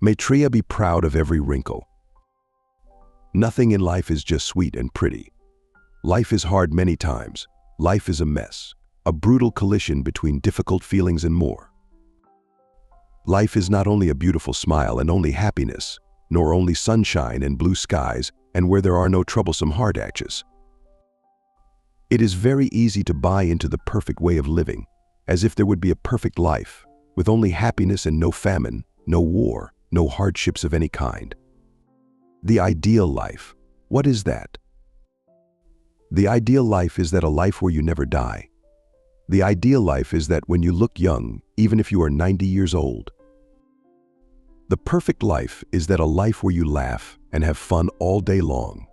Maitreya, be proud of every wrinkle. Nothing in life is just sweet and pretty. Life is hard many times. Life is a mess, a brutal collision between difficult feelings and more. Life is not only a beautiful smile and only happiness, nor only sunshine and blue skies and where there are no troublesome hard edges. It is very easy to buy into the perfect way of living, as if there would be a perfect life, with only happiness and no famine, no war, no hardships of any kind. The ideal life, what is that? The ideal life is that a life where you never die. The ideal life is that when you look young, even if you are 90 years old. The perfect life is that a life where you laugh and have fun all day long.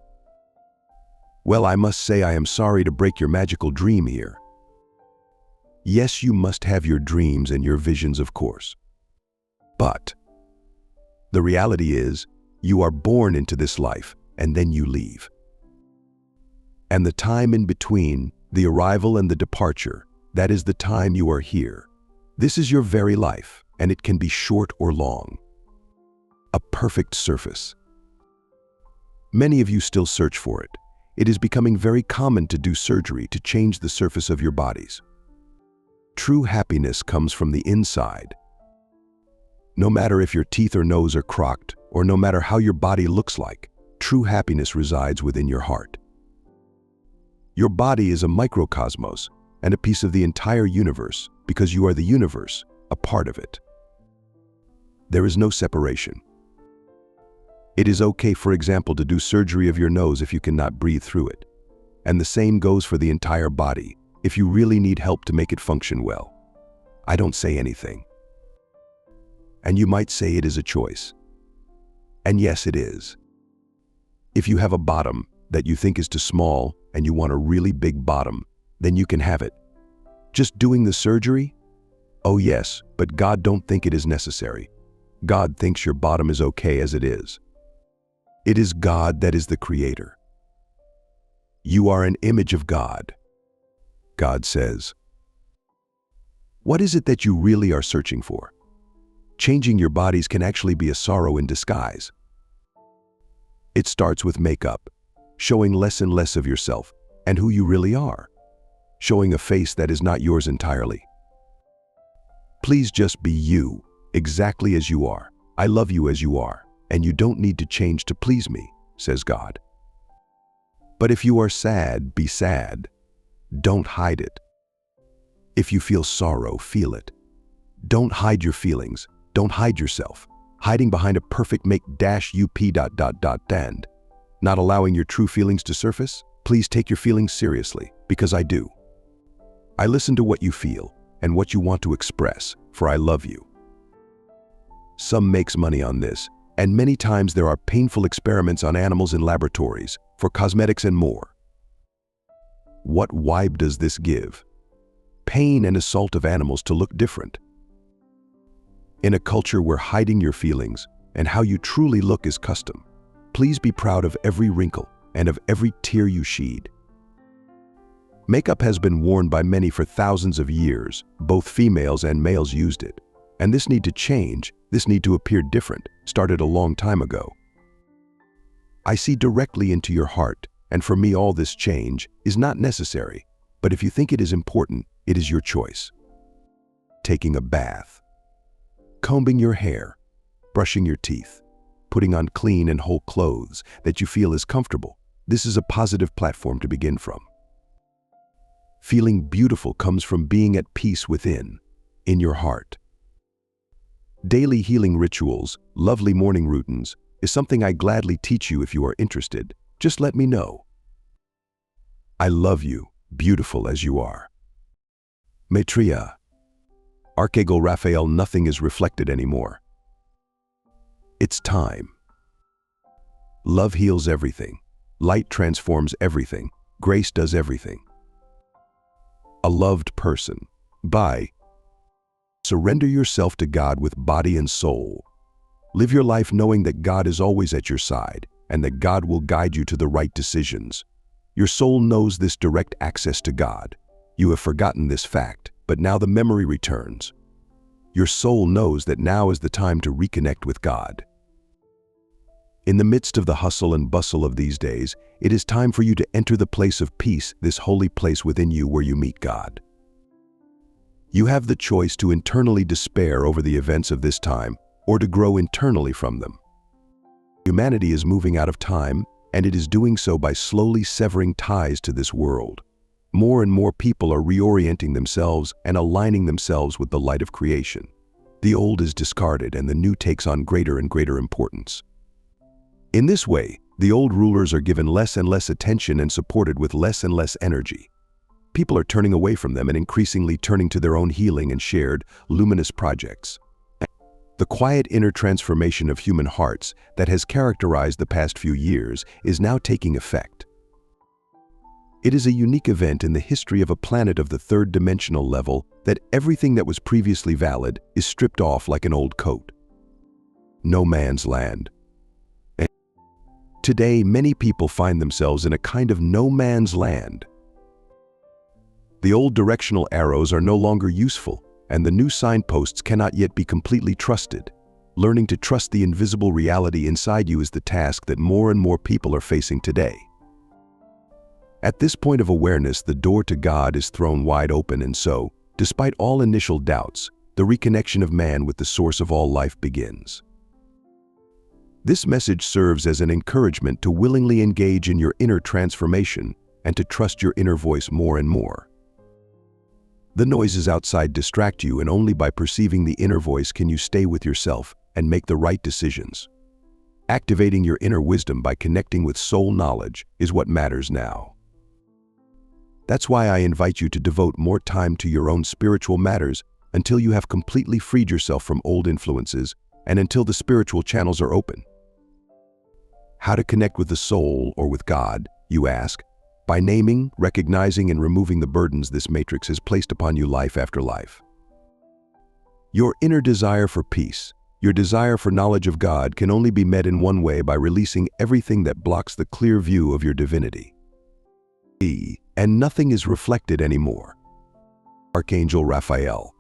Well, I must say I am sorry to break your magical dream here. Yes, you must have your dreams and your visions, of course. But the reality is, you are born into this life and then you leave. And the time in between, the arrival and the departure, that is the time you are here. This is your very life, and it can be short or long. A perfect surface. Many of you still search for it. It is becoming very common to do surgery to change the surface of your bodies. True happiness comes from the inside. No matter if your teeth or nose are crooked, or no matter how your body looks like, true happiness resides within your heart. Your body is a microcosmos and a piece of the entire universe because you are the universe, a part of it. There is no separation. It is okay, for example, to do surgery of your nose if you cannot breathe through it. And the same goes for the entire body if you really need help to make it function well. I don't say anything. And you might say it is a choice. And yes, it is. If you have a bottom that you think is too small and you want a really big bottom, then you can have it. Just doing the surgery? Oh yes, but God don't think it is necessary. God thinks your bottom is okay as it is. It is God that is the creator. You are an image of God. God says, what is it that you really are searching for? Changing your bodies can actually be a sorrow in disguise. It starts with makeup, showing less and less of yourself and who you really are, showing a face that is not yours entirely. Please just be you, exactly as you are. I love you as you are, and you don't need to change to please me, says God. But if you are sad, be sad. Don't hide it. If you feel sorrow, feel it. Don't hide your feelings. Don't hide yourself, hiding behind a perfect make-up and not allowing your true feelings to surface. Please take your feelings seriously, because I do. I listen to what you feel and what you want to express, for I love you. Some makes money on this, and many times there are painful experiments on animals in laboratories for cosmetics and more. What vibe does this give? Pain and assault of animals to look different. In a culture where hiding your feelings and how you truly look is custom, please be proud of every wrinkle and of every tear you shed. Makeup has been worn by many for thousands of years. Both females and males used it. And this need to change, this need to appear different, started a long time ago. I see directly into your heart, and for me all this change is not necessary, but if you think it is important, it is your choice. Taking a bath, combing your hair, brushing your teeth, putting on clean and whole clothes that you feel is comfortable. This is a positive platform to begin from. Feeling beautiful comes from being at peace within, in your heart. Daily healing rituals, lovely morning routines, is something I gladly teach you if you are interested. Just let me know. I love you, beautiful as you are. Maitreya. Archangel Raphael, nothing is reflected anymore. It's time. Love heals everything. Light transforms everything. Grace does everything. A loved person. Bye. Surrender yourself to God with body and soul. Live your life knowing that God is always at your side and that God will guide you to the right decisions. Your soul knows this direct access to God. You have forgotten this fact, but now the memory returns. your soul knows that now is the time to reconnect with God. In the midst of the hustle and bustle of these days, it is time for you to enter the place of peace, this holy place within you where you meet God. You have the choice to internally despair over the events of this time or to grow internally from them. Humanity is moving out of time, and it is doing so by slowly severing ties to this world. More and more people are reorienting themselves and aligning themselves with the light of creation. The old is discarded and the new takes on greater and greater importance. In this way, the old rulers are given less and less attention and supported with less and less energy. People are turning away from them and increasingly turning to their own healing and shared, luminous projects. The quiet inner transformation of human hearts that has characterized the past few years is now taking effect. It is a unique event in the history of a planet of the third dimensional level that everything that was previously valid is stripped off like an old coat. No man's land. Today, many people find themselves in a kind of no man's land. The old directional arrows are no longer useful, and the new signposts cannot yet be completely trusted. Learning to trust the invisible reality inside you is the task that more and more people are facing today. At this point of awareness, the door to God is thrown wide open, and so, despite all initial doubts, the reconnection of man with the source of all life begins. This message serves as an encouragement to willingly engage in your inner transformation and to trust your inner voice more and more. The noises outside distract you, and only by perceiving the inner voice can you stay with yourself and make the right decisions. Activating your inner wisdom by connecting with soul knowledge is what matters now. That's why I invite you to devote more time to your own spiritual matters until you have completely freed yourself from old influences and until the spiritual channels are open. How to connect with the soul or with God, you ask? By naming, recognizing, and removing the burdens this matrix has placed upon you life after life. Your inner desire for peace, your desire for knowledge of God can only be met in one way: by releasing everything that blocks the clear view of your divinity. And nothing is reflected anymore. Archangel Raphael.